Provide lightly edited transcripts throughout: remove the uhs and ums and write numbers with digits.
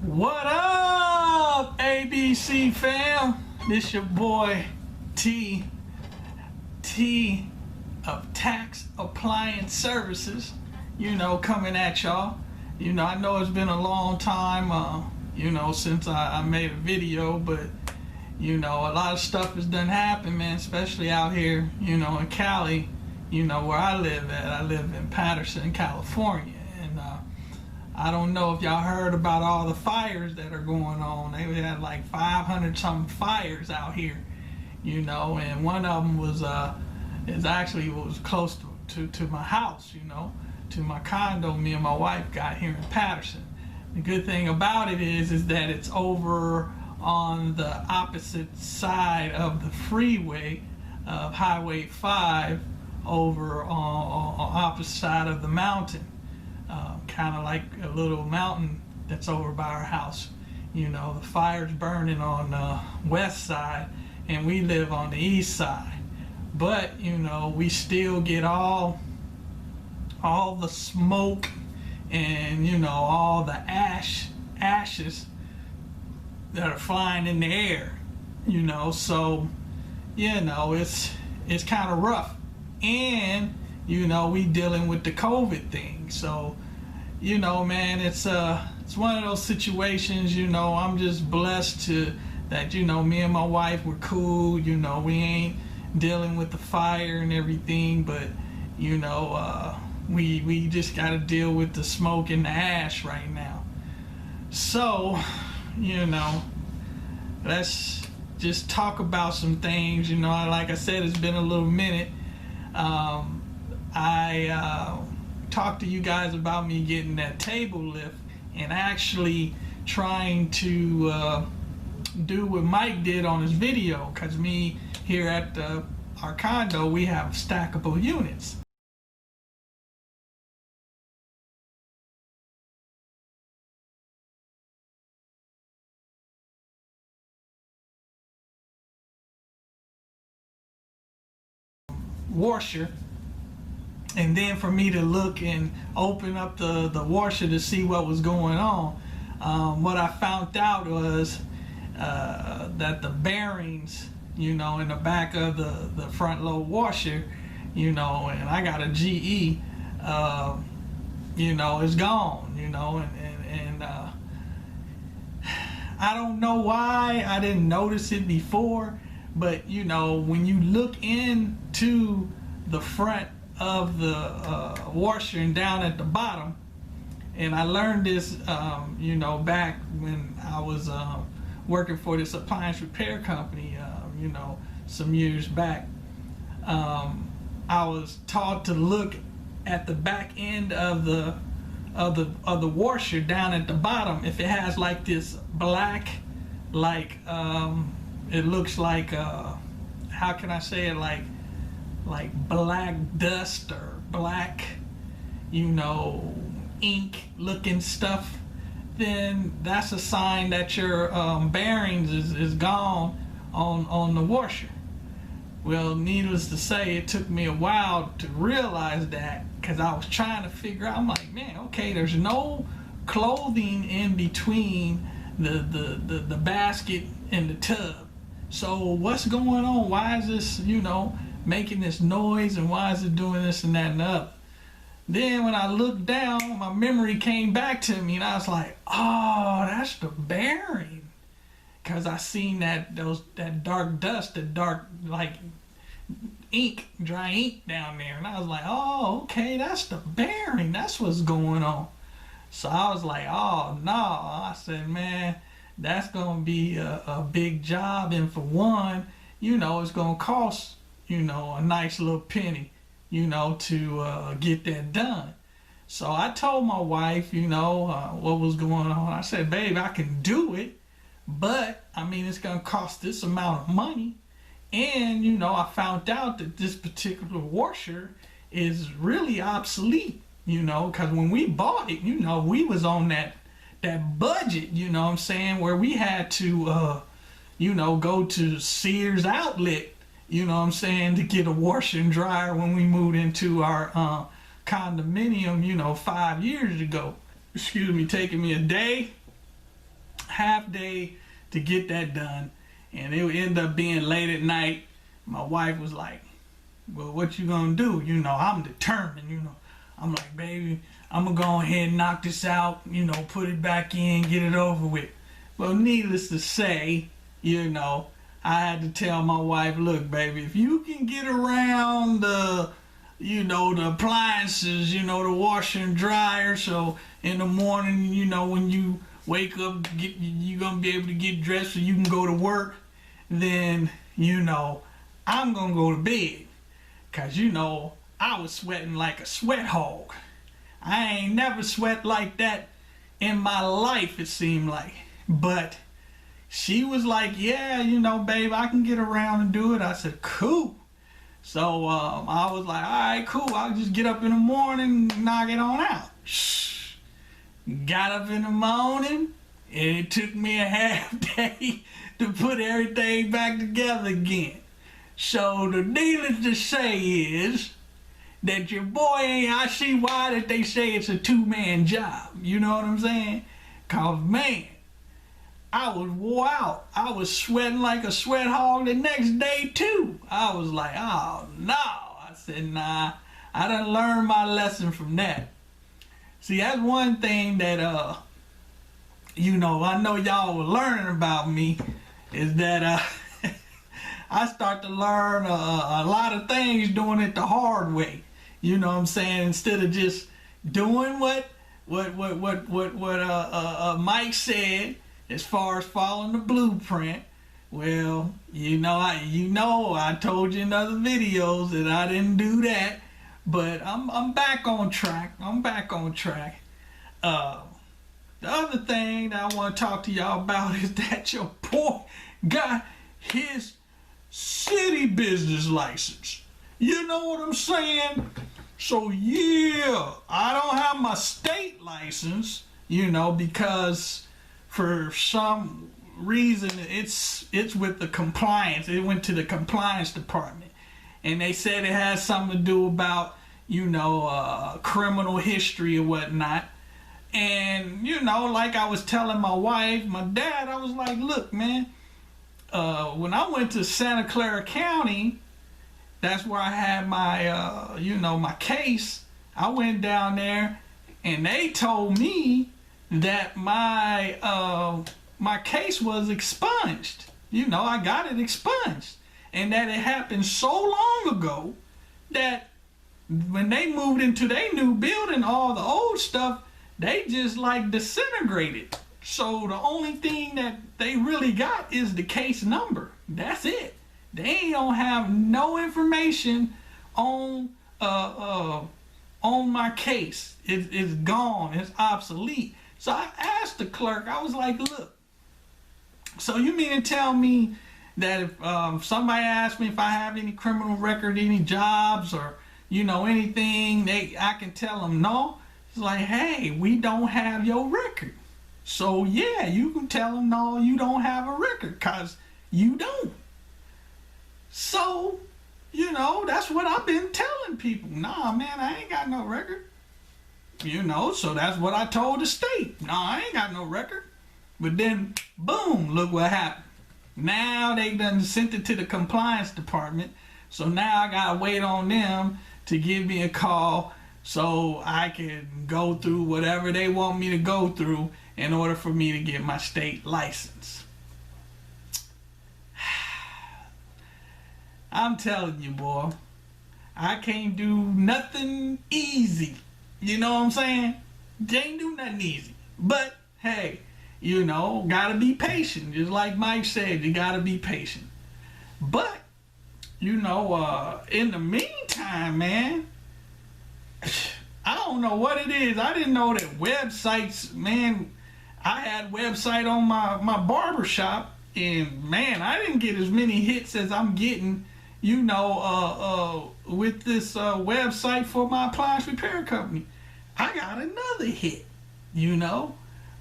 What up, ABC fam? This your boy T of Tax Appliance Services. Coming at y'all. I know it's been a long time, since I made a video, but a lot of stuff has done happen, man, especially out here, in Cali, where I live at. I live in Patterson, California, and I don't know if y'all heard about all the fires that are going on. They had like 500 something fires out here, and one of them was was close to my house, to my condo me and my wife got here in Patterson. The good thing about it is that it's over on the opposite side of the freeway of Highway 5, over on opposite side of the mountain, kind of like a little mountain that's over by our house. The fire's burning on the west side and we live on the east side, but we still get all the smoke and all the ashes that are flying in the air, so it's kind of rough, and we dealing with the COVID thing. So man, it's one of those situations. I'm just blessed that me and my wife, we're cool. We ain't dealing with the fire and everything, but we just got to deal with the smoke and the ash right now. So let's just talk about some things. Like I said, it's been a little minute. I talked to you guys about me getting that table lift and actually trying to do what Mike did on his video, because me here at our condo, we have stackable units. Washer, and then for me to look and open up the washer to see what was going on, what I found out was that the bearings, in the back of the front load washer, and I got a GE, is gone, and I don't know why I didn't notice it before. But when you look into the front of the washer and down at the bottom, and I learned this, back when I was working for this appliance repair company, some years back. I was taught to look at the back end of the washer down at the bottom. If it has like this black, like it looks like how can I say it, like black dust or black ink looking stuff, then that's a sign that your bearings is gone on the washer. Well, needless to say, it took me a while to realize that, because I was trying to figure out, I'm like, man, okay, there's no clothing in between the basket and the tub. So what's going on? Why is this, making this noise, and why is it doing this and that and the other? Then when I looked down, my memory came back to me, and I was like, oh, that's the bearing. Because I seen that dark dust, that dark like ink, dry ink down there, and I was like, oh, okay, that's the bearing. That's what's going on. So I was like, oh no. I said, man, that's gonna be a big job, and for one, it's gonna cost a nice little penny, to get that done. So I told my wife, what was going on. I said, babe, I can do it, but I mean, it's gonna cost this amount of money. And I found out that this particular washer is really obsolete, because when we bought it, we was on that budget, where we had to go to Sears outlet, to get a washer and dryer when we moved into our condominium, 5 years ago. Excuse me, taking me a day half day to get that done, and it would end up being late at night. My wife was like, well, what you gonna do? You know, I'm determined, you know. I'm like, baby, I'm gonna go ahead and knock this out, you know, put it back in, get it over with. Well, needless to say, you know, I had to tell my wife, look, baby, if you can get around the, you know, the appliances, you know, the washer and dryer, so in the morning, you know, when you wake up, you're gonna be able to get dressed so you can go to work, then, you know, I'm gonna go to bed. Cause, you know, I was sweating like a sweat hog. I ain't never sweat like that in my life, it seemed like. But she was like, yeah, you know, babe, I can get around and do it. I said, cool. So I was like, all right, cool. I'll just get up in the morning, knock it on out. Shh. Got up in the morning, and it took me a half day to put everything back together again. So the needless to say is that your boy ain't, I see why that they say it's a two-man job. You know what I'm saying? Cause man, I was wore out. I was sweating like a sweat hog the next day too. I was like, oh no. I said, nah, I done learned my lesson from that. See, that's one thing that, you know, I know y'all were learning about me is that, I start to learn a lot of things doing it the hard way. You know what I'm saying? Instead of just doing what Mike said as far as following the blueprint. Well, you know I told you in other videos that I didn't do that, but I'm back on track. I'm back on track. The other thing that I want to talk to y'all about is that your boy got his city business license. You know what I'm saying? So yeah, I don't have my state license, you know, because for some reason it's with the compliance. It went to the compliance department, and they said it has something to do about, you know, criminal history or whatnot. And you know, like I was telling my wife, my dad, I was like, look, man, when I went to Santa Clara County, that's where I had my, you know, my case. I went down there, and they told me that my case was expunged. You know, I got it expunged, and that it happened so long ago that when they moved into their new building, all the old stuff, they just like disintegrated. So the only thing that they really got is the case number. That's it. They don't have no information on my case. It's gone. It's obsolete. So I asked the clerk. I was like, "Look, so you mean to tell me that if somebody asks me if I have any criminal record, any jobs, or you know anything, I can tell them no?" It's like, "Hey, we don't have your record." So yeah, you can tell them no, you don't have a record, cause you don't. So, you know, that's what I've been telling people. Nah, man, I ain't got no record. You know, so that's what I told the state. No, I ain't got no record. But then, boom, look what happened. Now they done sent it to the compliance department. So now I gotta wait on them to give me a call so I can go through whatever they want me to go through in order for me to get my state license. I'm telling you, boy, I can't do nothing easy. You know what I'm saying? Can't do nothing easy. But, hey, you know, gotta be patient. Just like Mike said, you gotta be patient. But, you know, in the meantime, man, I don't know what it is. I didn't know that websites, man, I had a website on my barber shop, and man, I didn't get as many hits as I'm getting, you know, with this website for my appliance repair company. I got another hit, you know.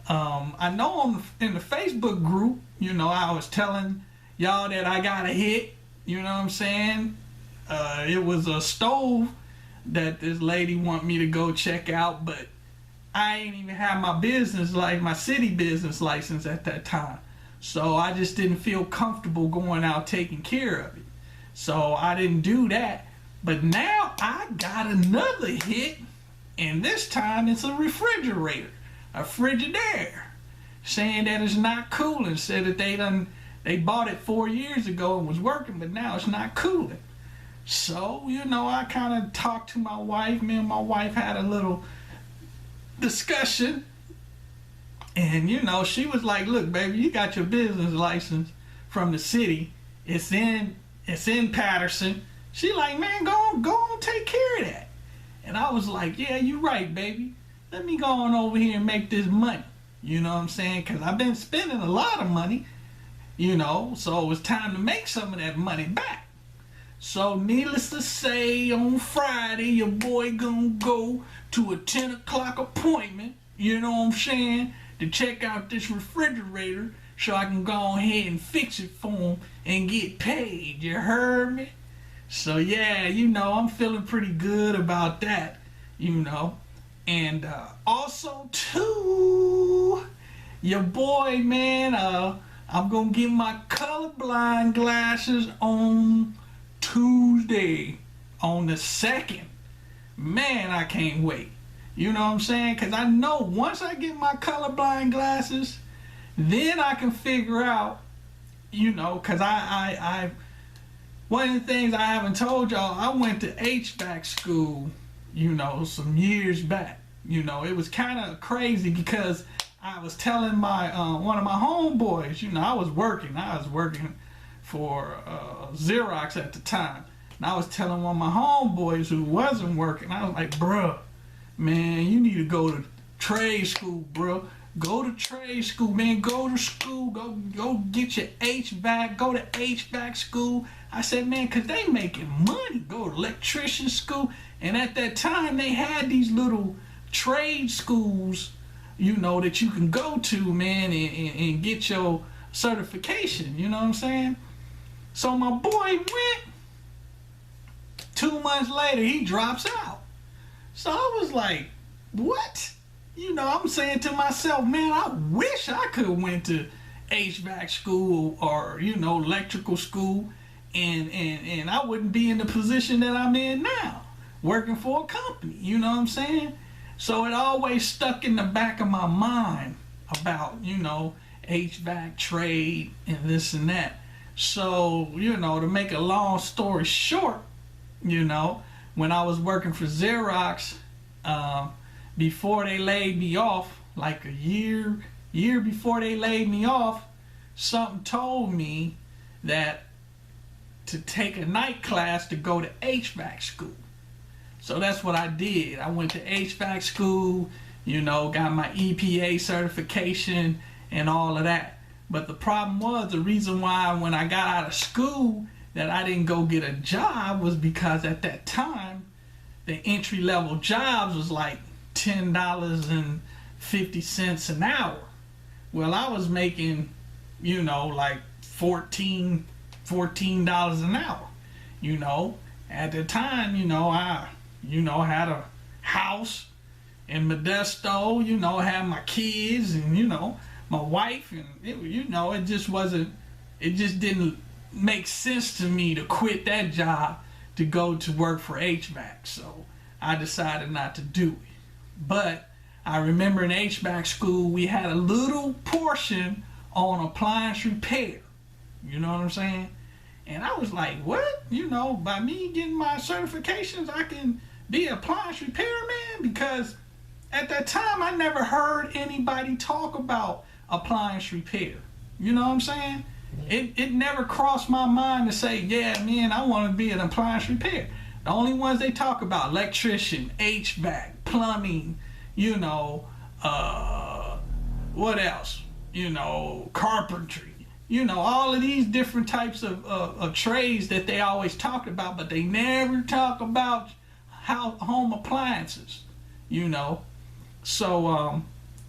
I know in the Facebook group, you know, I was telling y'all that I got a hit, you know what I'm saying? It was a stove that this lady want me to go check out, but I ain't even have my business, like my city business license at that time. So I just didn't feel comfortable going out taking care of it. So I didn't do that. But now I got another hit, and this time it's a refrigerator, a Frigidaire, saying that it's not cooling. Said that they bought it 4 years ago and was working, but now it's not cooling. So, I kind of talked to my wife. Me and my wife had a little discussion. And, she was like, look, baby, you got your business license from the city. It's in Patterson. She like, man, go on, take care of that. And I was like, yeah, you right, baby. Let me go on over here and make this money. You know what I'm saying? Because I've been spending a lot of money, so it was time to make some of that money back. So needless to say, on Friday, your boy gonna go to a 10 o'clock appointment, you know what I'm saying, to check out this refrigerator so I can go ahead and fix it for him and get paid. You heard me? So yeah, I'm feeling pretty good about that, And also too, your boy, man, I'm gonna get my colorblind glasses on Tuesday, on the 2nd. Man, I can't wait. You know what I'm saying? Because I know once I get my colorblind glasses, then I can figure out, because I one of the things I haven't told y'all, I went to HVAC school, some years back. It was kind of crazy because I was telling my one of my homeboys, I was working for Xerox at the time. And I was telling one of my homeboys who wasn't working, I was like, bruh, man, you need to go to trade school, bruh. Go to trade school, man. Go to school. Go get your HVAC. Go to HVAC school. I said, man, because they making money. Go to electrician school. And at that time, they had these little trade schools, that you can go to, man, and get your certification. You know what I'm saying? So my boy went. 2 months later, he drops out. So I was like, what? I'm saying to myself, man, I wish I could have went to HVAC school or, electrical school and I wouldn't be in the position that I'm in now, working for a company, you know what I'm saying? So it always stuck in the back of my mind about, HVAC trade and this and that. So, to make a long story short, when I was working for Xerox, before they laid me off, like a year before they laid me off, something told me that to take a night class to go to HVAC school. So that's what I did. I went to HVAC school, got my EPA certification and all of that. But the problem was, the reason why when I got out of school that I didn't go get a job was because at that time, the entry-level jobs was like $10.50 an hour. Well, I was making, like $14 an hour. At the time, I, had a house in Modesto, had my kids and, my wife, and it just wasn't, it just didn't make sense to me to quit that job to go to work for HVAC. So I decided not to do it. But I remember in HVAC school, we had a little portion on appliance repair. You know what I'm saying? And I was like, what? By me getting my certifications, I can be an appliance repairman? Because at that time, I never heard anybody talk about appliance repair. You know what I'm saying? It never crossed my mind to say, yeah, man, I want to be an appliance repair. The only ones they talk about, electrician, HVAC, plumbing, what else? Carpentry. All of these different types of trades that they always talked about, but they never talk about home appliances, So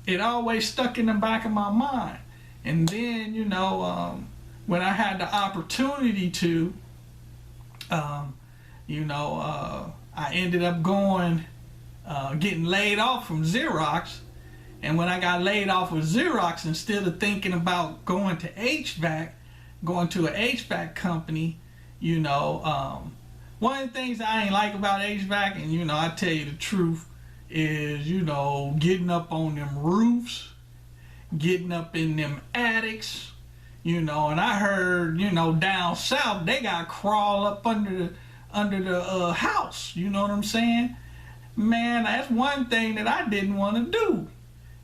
it always stuck in the back of my mind. And then, when I had the opportunity to, I ended up going getting laid off from Xerox. And when I got laid off with Xerox, instead of thinking about going to HVAC, going to an HVAC company, you know, one of the things I ain't like about HVAC, and you know, I tell you the truth, is, you know, getting up on them roofs, getting up in them attics, you know. And I heard, you know, down south they got to crawl up under the house. You know what I'm saying? Man, that's one thing that I didn't want to do,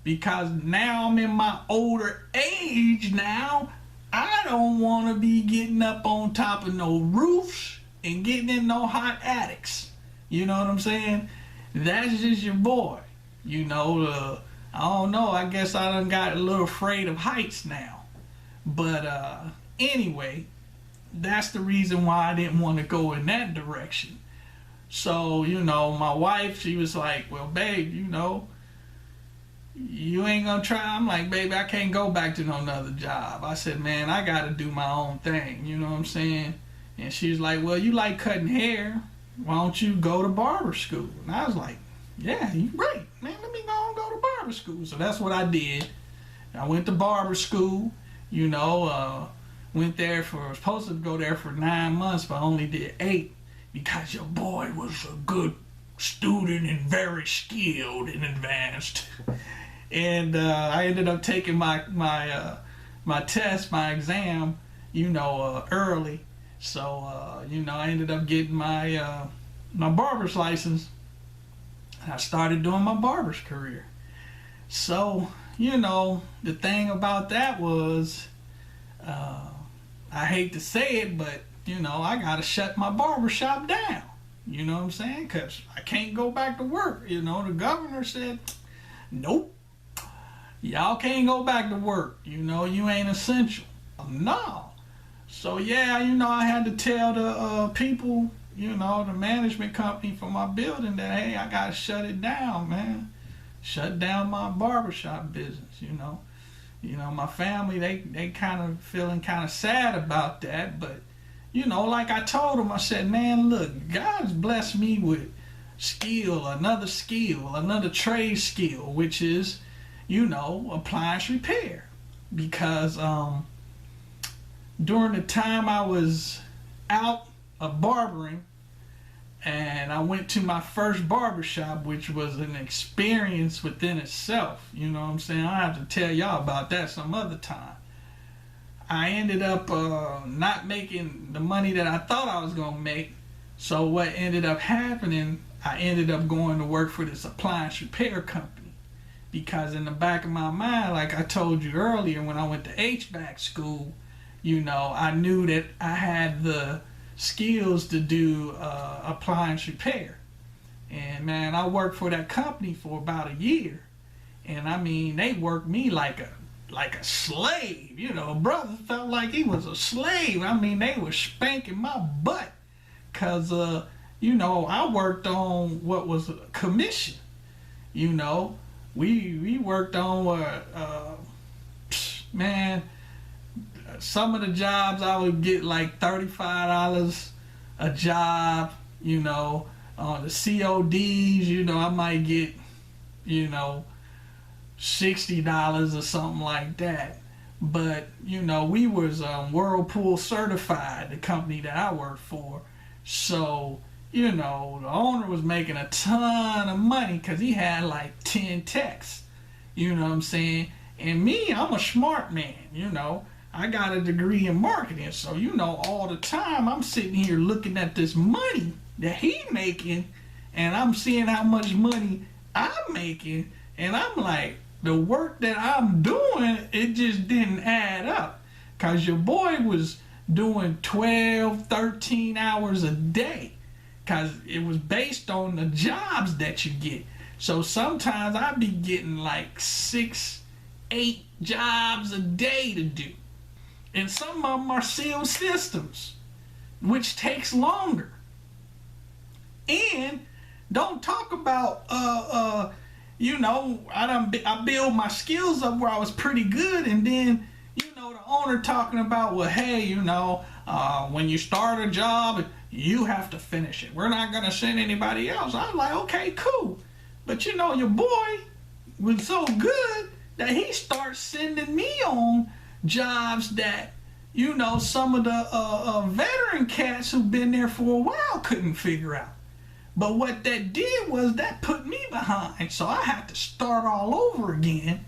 because now I'm in my older age now. I don't want to be getting up on top of no roofs and getting in no hot attics. You know what I'm saying? That's just your boy. You know, I don't know. I guess I done got a little afraid of heights now. But anyway, that's the reason why I didn't want to go in that direction. So, you know, my wife, she was like, well, babe, you know, you ain't gonna try. I'm like, baby, I can't go back to no another job. I said, man, I gotta do my own thing. You know what I'm saying? And she was like, well, you like cutting hair. Why don't you go to barber school? And I was like, yeah, you're right, man. Let me go to barber school. So that's what I did. I went to barber school. You know, went there for, was supposed to go there for 9 months, but I only did 8 because your boy was a good student and very skilled and advanced. And I ended up taking my test, my exam, you know, early. So, you know, I ended up getting my barber's license. And I started doing my barber's career. So, you know, the thing about that was, I hate to say it, but, you know, I got to shut my barber shop down. You know what I'm saying? Because I can't go back to work. You know, the governor said, nope, y'all can't go back to work. You know, you ain't essential. No. So, yeah, you know, I had to tell the people, you know, the management company for my building that, hey, I got to shut it down, man. Shut down my barbershop business, you know. You know, my family, they kind of feeling kind of sad about that. But, you know, like I told them, I said, man, look, God's blessed me with another trade skill, which is, you know, appliance repair. Because during the time I was out of barbering, and I went to my first barbershop, which was an experience within itself. You know what I'm saying? I have to tell y'all about that some other time. I ended up not making the money that I thought I was going to make. So what ended up happening, I ended up going to work for this appliance repair company. Because in the back of my mind, like I told you earlier, when I went to HVAC school, you know, I knew that I had the skills to do appliance repair. And man, I worked for that company for about a year, and I mean, they worked me like a slave. You know, brother felt like he was a slave. I mean, they were spanking my butt, cause you know, I worked on what was a commission. You know, we worked on man, some of the jobs I would get like $35 a job, you know. On the CODs, you know, I might get, you know, $60 or something like that. But, you know, we was Whirlpool certified, the company that I worked for. So, you know, the owner was making a ton of money because he had like 10 techs. You know what I'm saying? And me, I'm a smart man, you know. I got a degree in marketing, so you know, all the time I'm sitting here looking at this money that he making, and I'm seeing how much money I'm making, and I'm like, the work that I'm doing, it just didn't add up, because your boy was doing 12, 13 hours a day, because it was based on the jobs that you get. So sometimes I'd be getting like 6, 8 jobs a day to do. And some of them are sealed systems, which takes longer. And don't talk about, you know, I build my skills up where I was pretty good, and then, you know, the owner talking about, well, hey, you know, when you start a job, you have to finish it. We're not going to send anybody else. I'm like, okay, cool. But you know, your boy was so good that he starts sending me on jobs that, you know, some of the veteran cats who've been there for a while couldn't figure out. But what that did was that put me behind. So I had to start all over again.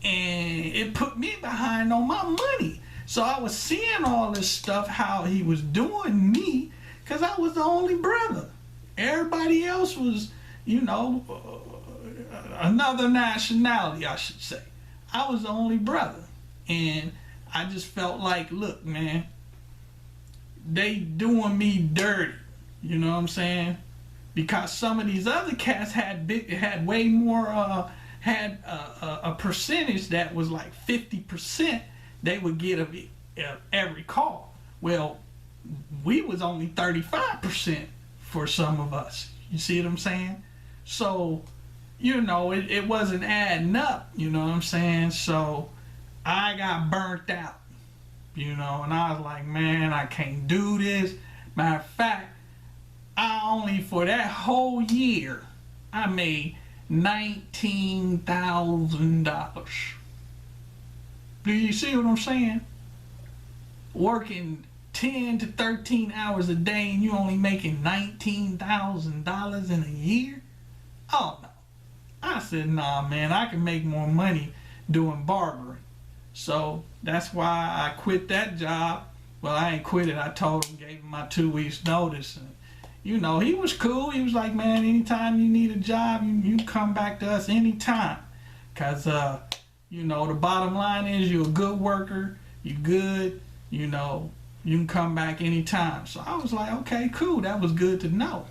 And it put me behind on my money. So I was seeing all this stuff, how he was doing me, because I was the only brother. Everybody else was, you know, another nationality, I should say. I was the only brother. And I just felt like, look, man, they doing me dirty. You know what I'm saying? Because some of these other cats had way more, had a percentage that was like 50% they would get of every call. Well, we was only 35% for some of us. You see what I'm saying? So, you know, it wasn't adding up, you know what I'm saying? So I got burnt out, you know, and I was like, man, I can't do this. Matter of fact, I only, for that whole year, I made $19,000. Do you see what I'm saying? Working 10 to 13 hours a day and you only making $19,000 in a year? Oh no. I said, nah, man, I can make more money doing barbering. So that's why I quit that job. Well, I ain't quit it. I told him, gave him my 2 weeks notice. And, you know, he was cool. He was like, man, anytime you need a job, you come back to us anytime. Because, you know, the bottom line is you're a good worker. You're good. You know, you can come back anytime. So I was like, okay, cool. That was good to know.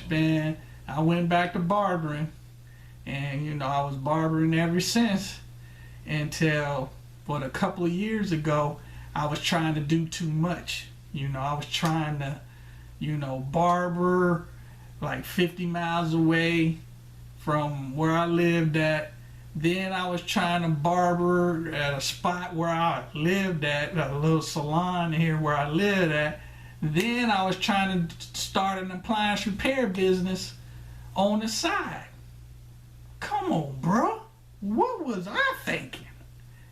Man, I went back to barbering. And, you know, I was barbering ever since until, what, a couple of years ago, I was trying to do too much. You know, I was trying to, you know, barber like 50 miles away from where I lived at. Then I was trying to barber at a spot where I lived at, a little salon here where I lived at. Then I was trying to start an appliance repair business on the side. Come on, bro. What was I thinking?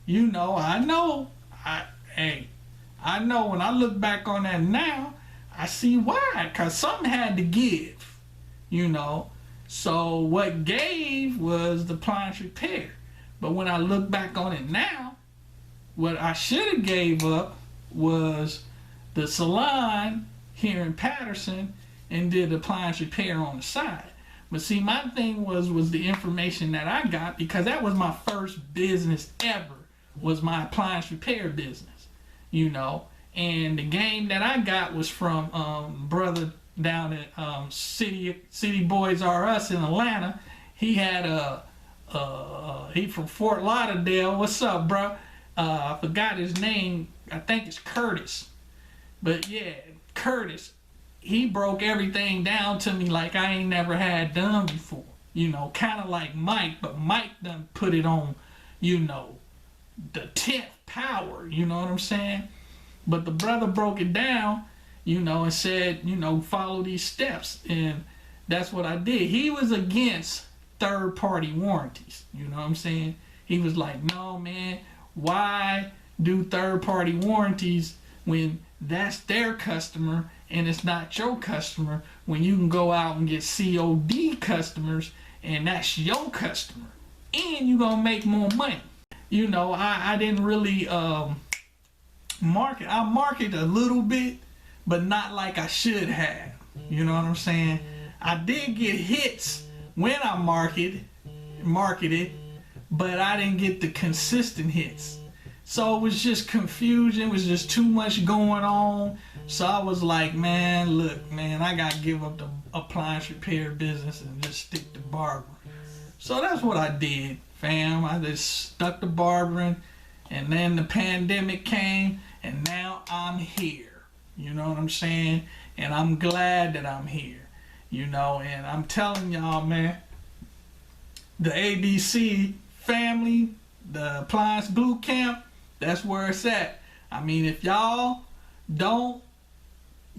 You know, I know when I look back on that now, I see why, because something had to give, you know. So what gave was the appliance repair. But when I look back on it now, what I should have gave up was the salon here in Patterson and did the appliance repair on the side. But see, my thing was the information that I got, because that was my first business ever, was my appliance repair business, you know. And the game that I got was from brother down at City Boys R Us in Atlanta. He had he from Fort Lauderdale. What's up, bro? I forgot his name. I think it's Curtis. But yeah, Curtis. He broke everything down to me like I ain't never had done before. You know, kind of like Mike, but Mike done put it on, you know, the 10th power. You know what I'm saying? But the brother broke it down, you know, and said, you know, follow these steps. And that's what I did. He was against third-party warranties. You know what I'm saying? He was like, no, man, why do third-party warranties when that's their customer and it's not your customer, when you can go out and get COD customers and that's your customer and you're gonna make more money. You know, I didn't really market. I marketed a little bit, but not like I should have. You know what I'm saying? I did get hits when I marketed, but I didn't get the consistent hits. So it was just confusion. It was just too much going on. So I was like, man, look, man, I got to give up the appliance repair business and just stick to barbering. So that's what I did, fam. I just stuck to barbering. And then the pandemic came, and now I'm here. You know what I'm saying? And I'm glad that I'm here. You know, and I'm telling y'all, man, the ABC family, the appliance boot camp, that's where it's at. I mean, if y'all don't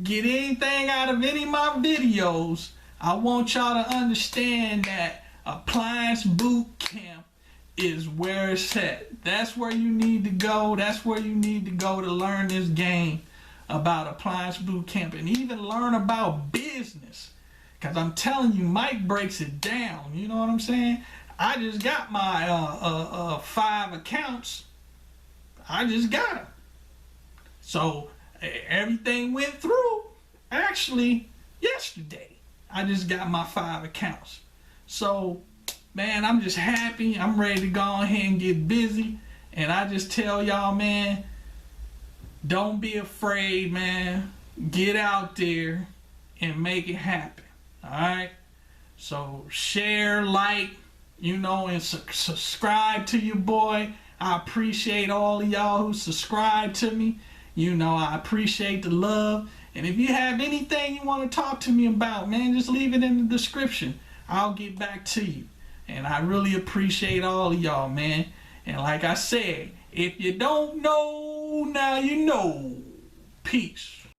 get anything out of any of my videos, I want y'all to understand that appliance boot camp is where it's at. That's where you need to go. That's where you need to go to learn this game about appliance boot camp and even learn about business. Because I'm telling you, Mike breaks it down. You know what I'm saying? I just got my 5 accounts. I just got them. So everything went through actually yesterday. I just got my 5 accounts. So, man, I'm just happy. I'm ready to go ahead and get busy. And I just tell y'all, man, don't be afraid, man. Get out there and make it happen. All right? So share, like, and subscribe to your boy. I appreciate all of y'all who subscribe to me. I appreciate the love. And if you have anything you want to talk to me about, man, just leave it in the description. I'll get back to you. And I really appreciate all of y'all, man. And like I said, if you don't know, now you know. Peace.